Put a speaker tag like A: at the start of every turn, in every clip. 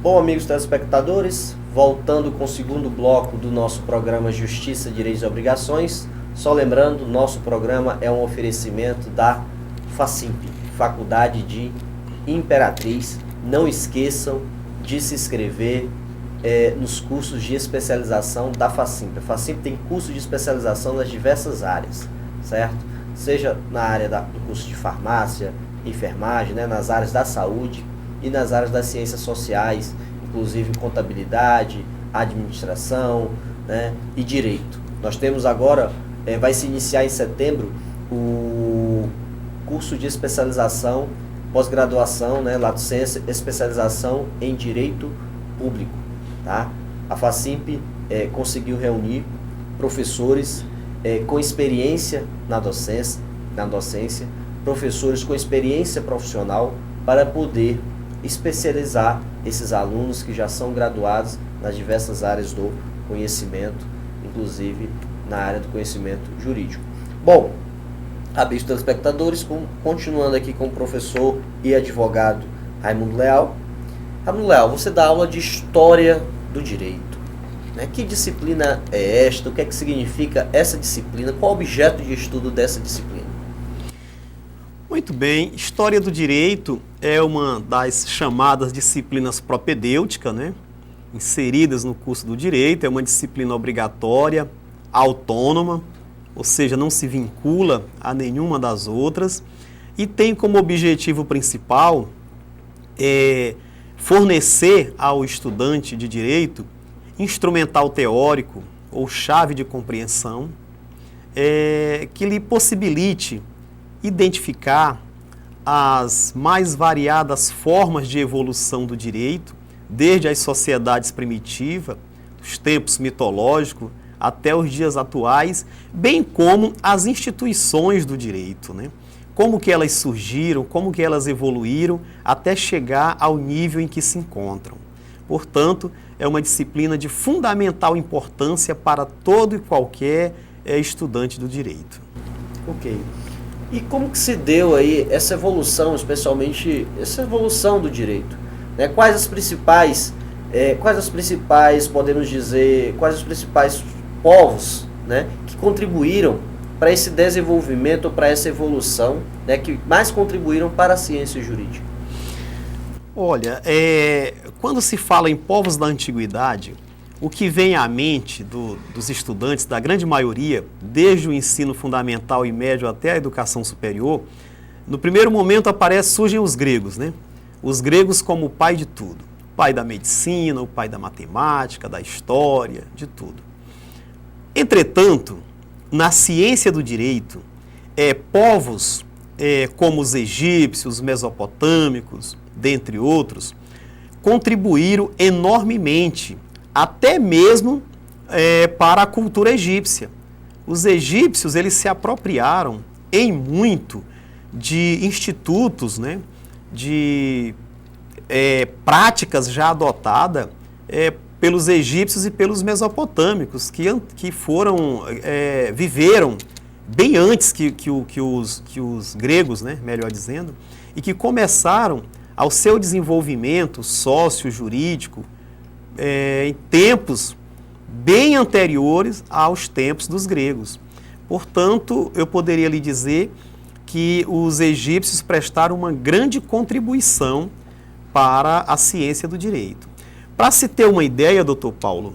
A: Bom, amigos telespectadores, voltando com o segundo bloco do nosso programa Justiça, Direitos e Obrigações, só lembrando, nosso programa é um oferecimento da FACIMP, Faculdade de Imperatriz. Não esqueçam de se inscrever nos cursos de especialização da FACIMP. A FACIMP tem curso de especialização nas diversas áreas, certo? Seja na área do curso de farmácia, enfermagem, né, nas áreas da saúde e nas áreas das ciências sociais, inclusive contabilidade, administração, né, e direito. Nós temos agora, vai se iniciar em setembro, o curso de especialização, pós-graduação, né, lato sensu, especialização em direito público. Tá? A FACIMP conseguiu reunir professores com experiência na docência, professores com experiência profissional para poder especializar esses alunos que já são graduados nas diversas áreas do conhecimento, inclusive na área do conhecimento jurídico. Bom, amigos telespectadores, continuando aqui com o professor e advogado Raimundo Leal. Raimundo Leal, você dá aula de História do Direito, né? Que disciplina é esta? O que é que significa essa disciplina? Qual o objeto de estudo dessa disciplina?
B: Muito bem, História do Direito é uma das chamadas disciplinas propedêuticas, né? Inseridas no curso do Direito, é uma disciplina obrigatória, autônoma, ou seja, não se vincula a nenhuma das outras, e tem como objetivo principal fornecer ao estudante de Direito instrumental teórico ou chave de compreensão que lhe possibilite identificar as mais variadas formas de evolução do direito, desde as sociedades primitivas, dos tempos mitológicos, até os dias atuais, bem como as instituições do direito, né? Como que elas surgiram, como que elas evoluíram, até chegar ao nível em que se encontram. Portanto, é uma disciplina de fundamental importância para todo e qualquer estudante do direito.
A: Ok. E como que se deu aí essa evolução, especialmente essa evolução do direito? Né? Quais os principais povos, né, que contribuíram para esse desenvolvimento, para essa evolução, né, que mais contribuíram para a ciência jurídica?
B: Olha, quando se fala em povos da antiguidade, o que vem à mente dos estudantes, da grande maioria, desde o ensino fundamental e médio até a educação superior, no primeiro momento surgem os gregos, né? Os gregos como o pai de tudo. O pai da medicina, o pai da matemática, da história, de tudo. Entretanto, na ciência do direito, povos como os egípcios, os mesopotâmicos, dentre outros, contribuíram enormemente, até mesmo para a cultura egípcia. Os egípcios, eles se apropriaram em muito de institutos, né, de práticas já adotadas pelos egípcios e pelos mesopotâmicos, que viveram bem antes que os gregos, né, melhor dizendo, e que começaram ao seu desenvolvimento sócio-jurídico em tempos bem anteriores aos tempos dos gregos. Portanto, eu poderia lhe dizer que os egípcios prestaram uma grande contribuição para a ciência do direito. Para se ter uma ideia, doutor Paulo,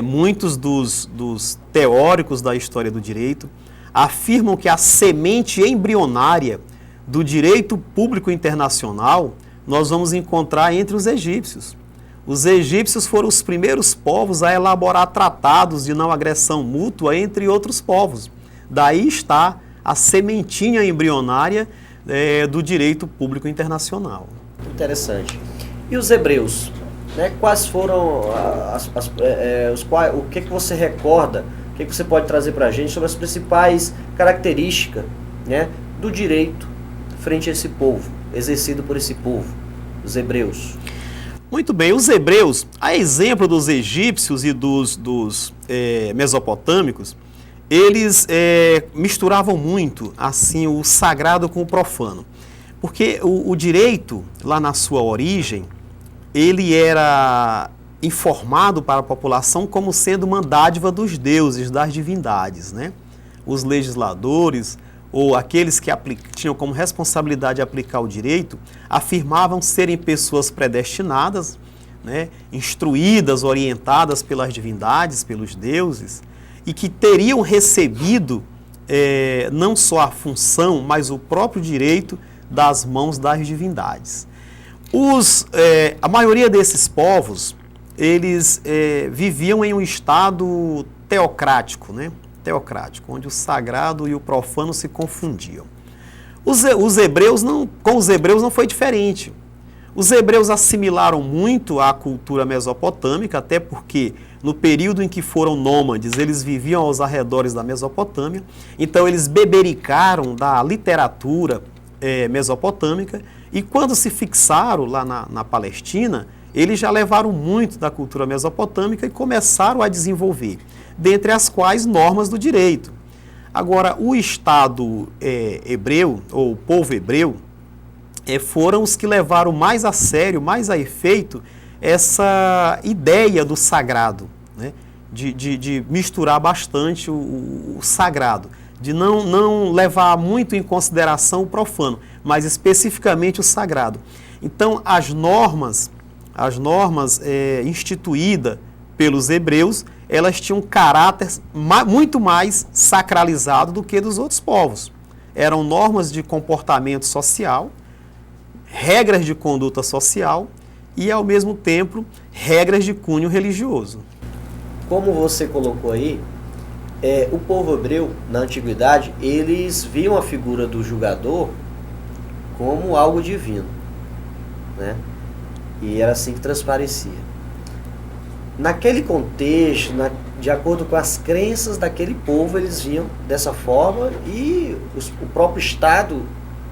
B: muitos dos teóricos da história do direito afirmam que a semente embrionária do direito público internacional nós vamos encontrar entre os egípcios. Os egípcios foram os primeiros povos a elaborar tratados de não agressão mútua entre outros povos. Daí está a sementinha embrionária do direito público internacional.
A: Interessante. E os hebreus? Né? Quais foram o que você recorda, o que você pode trazer para a gente sobre as principais características, né, do direito frente a esse povo, exercido por esse povo, os hebreus?
B: Muito bem, os hebreus, a exemplo dos egípcios e dos mesopotâmicos, eles misturavam muito assim o sagrado com o profano. Porque o direito, lá na sua origem, ele era informado para a população como sendo uma dádiva dos deuses, das divindades, né? Os legisladores ou aqueles que tinham como responsabilidade aplicar o direito afirmavam serem pessoas predestinadas, né? Instruídas, orientadas pelas divindades, pelos deuses, e que teriam recebido não só a função, mas o próprio direito das mãos das divindades. A maioria desses povos, eles viviam em um estado teocrático, né? Teocrático, onde o sagrado e o profano se confundiam. Com os hebreus não foi diferente. Os hebreus assimilaram muito a cultura mesopotâmica, até porque no período em que foram nômades, eles viviam aos arredores da Mesopotâmia, então eles bebericaram da literatura mesopotâmica, e quando se fixaram lá na Palestina, eles já levaram muito da cultura mesopotâmica e começaram a desenvolver, dentre as quais normas do direito. Agora, o Estado hebreu, ou o povo hebreu, foram os que levaram mais a sério, mais a efeito, essa ideia do sagrado, né? de misturar bastante o sagrado, de não levar muito em consideração o profano, mas especificamente o sagrado. Então, as normas instituídas pelos hebreus, elas tinham um caráter muito mais sacralizado do que dos outros povos. Eram normas de comportamento social, regras de conduta social e, ao mesmo tempo, regras de cunho religioso.
A: Como você colocou aí, o povo hebreu, na antiguidade, eles viam a figura do julgador como algo divino, né? E era assim que transparecia. Naquele contexto, de acordo com as crenças daquele povo, eles viam dessa forma, e o próprio Estado,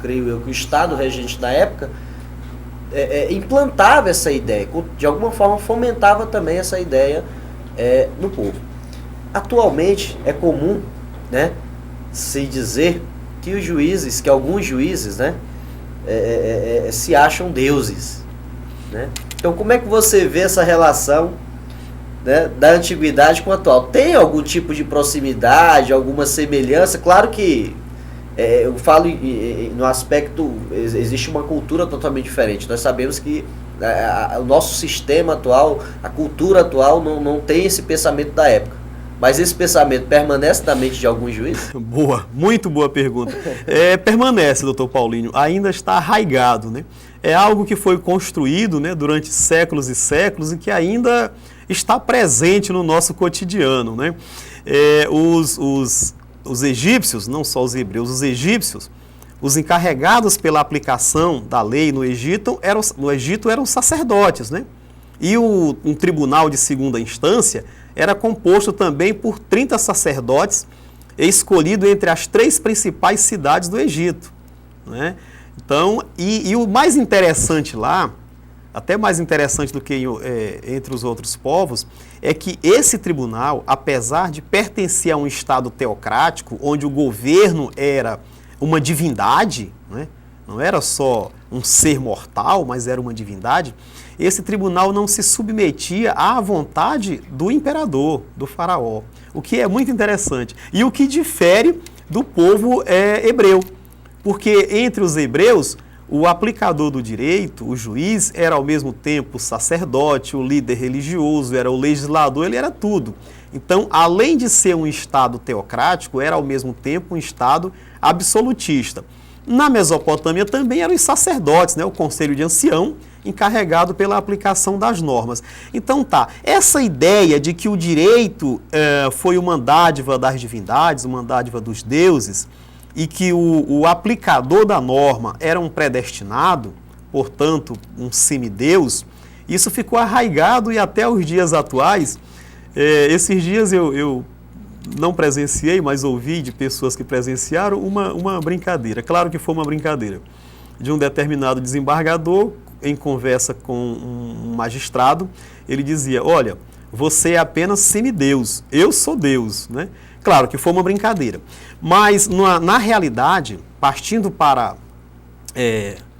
A: creio eu, que o Estado regente da época, implantava essa ideia, de alguma forma fomentava também essa ideia no povo. Atualmente é comum, né, se dizer que alguns juízes, né, se acham deuses, né? Então, como é que você vê essa relação, né, da antiguidade com a atual? Tem algum tipo de proximidade, alguma semelhança? Claro que eu falo no aspecto, existe uma cultura totalmente diferente. Nós sabemos que o nosso sistema atual, a cultura atual não tem esse pensamento da época. Mas esse pensamento permanece na mente de alguns juízes?
B: Boa, muito boa pergunta. Permanece, doutor Paulinho, ainda está arraigado, né? É algo que foi construído, né, durante séculos e séculos e que ainda está presente no nosso cotidiano, né? Os egípcios, não só os hebreus, os egípcios, os encarregados pela aplicação da lei no Egito eram sacerdotes, né? E um tribunal de segunda instância era composto também por 30 sacerdotes escolhidos entre as 3 principais cidades do Egito, né? Então, e o mais interessante lá, até mais interessante do que entre os outros povos, é que esse tribunal, apesar de pertencer a um estado teocrático, onde o governo era uma divindade, né? Não era só um ser mortal, mas era uma divindade, esse tribunal não se submetia à vontade do imperador, do faraó, o que é muito interessante. E o que difere do povo hebreu, porque entre os hebreus, o aplicador do direito, o juiz, era ao mesmo tempo o sacerdote, o líder religioso, era o legislador, ele era tudo. Então, além de ser um estado teocrático, era ao mesmo tempo um estado absolutista. Na Mesopotâmia também eram os sacerdotes, né, o conselho de ancião, encarregado pela aplicação das normas. Então essa ideia de que o direito foi uma dádiva das divindades, uma dádiva dos deuses, e que o aplicador da norma era um predestinado, portanto, um semideus, isso ficou arraigado e até os dias atuais, esses dias eu não presenciei, mas ouvi de pessoas que presenciaram uma brincadeira. Claro que foi uma brincadeira. De um determinado desembargador, em conversa com um magistrado, ele dizia: olha, você é apenas semideus, eu sou Deus, né? Claro que foi uma brincadeira. Mas, na realidade, partindo para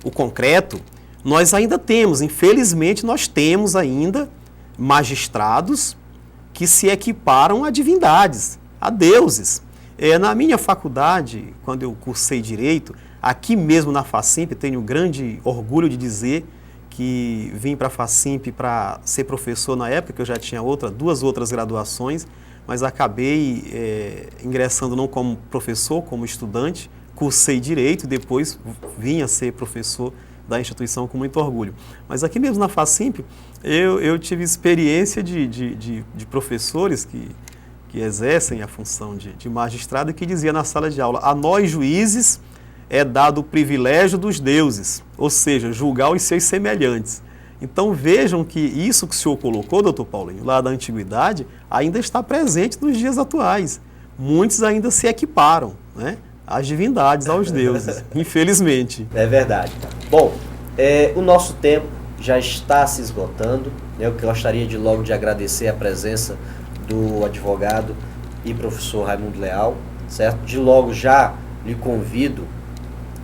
B: o concreto, nós ainda temos, infelizmente, nós temos ainda magistrados que se equiparam a divindades, a deuses. Na minha faculdade, quando eu cursei Direito, aqui mesmo na Facimp, tenho grande orgulho de dizer que vim para a Facimp para ser professor na época, que eu já tinha duas outras graduações, mas acabei ingressando não como professor, como estudante, cursei Direito e depois vim a ser professor da instituição com muito orgulho. Mas aqui mesmo na Facimp, eu tive experiência de professores que exercem a função de magistrado e que dizia na sala de aula: a nós juízes é dado o privilégio dos deuses, ou seja, julgar os seus semelhantes. Então vejam que isso que o senhor colocou, doutor Paulinho, lá da antiguidade, ainda está presente nos dias atuais. Muitos ainda se equiparam, né, às divindades, aos deuses, infelizmente.
A: É verdade. Bom, o nosso tempo já está se esgotando. Eu gostaria logo de agradecer a presença do advogado e professor Raimundo Leal, certo? De logo já lhe convido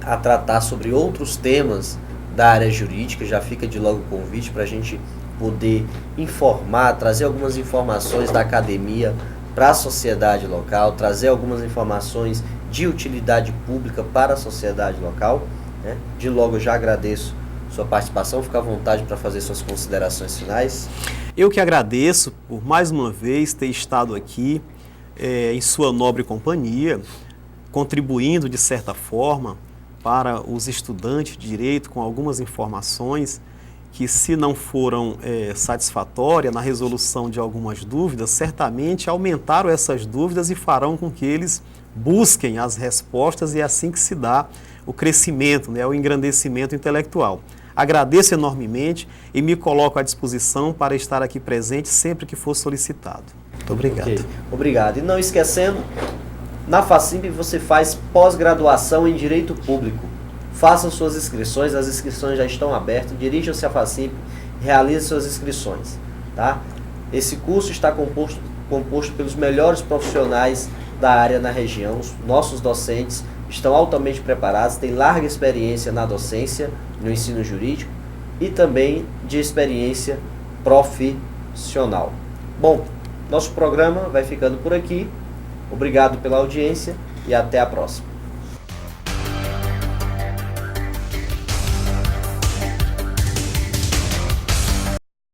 A: a tratar sobre outros temas da área jurídica, já fica de logo o convite para a gente poder informar, trazer algumas informações da academia para a sociedade local, trazer algumas informações de utilidade pública para a sociedade local, né? De logo eu já agradeço sua participação, fica à vontade para fazer suas considerações finais.
B: Eu que agradeço por mais uma vez ter estado aqui em sua nobre companhia, contribuindo de certa forma para os estudantes de direito com algumas informações que, se não foram satisfatórias na resolução de algumas dúvidas, certamente aumentaram essas dúvidas e farão com que eles busquem as respostas, e é assim que se dá o crescimento, né, o engrandecimento intelectual. Agradeço enormemente e me coloco à disposição para estar aqui presente sempre que for solicitado. Muito obrigado.
A: Okay. Obrigado. E não esquecendo, na Facimp você faz pós-graduação em Direito Público. Façam suas inscrições, as inscrições já estão abertas, dirijam-se à Facimp, realizem suas inscrições. Tá? Esse curso está composto pelos melhores profissionais da área na região. Os nossos docentes estão altamente preparados, têm larga experiência na docência, no ensino jurídico e também de experiência profissional. Bom, nosso programa vai ficando por aqui. Obrigado pela audiência e até a próxima.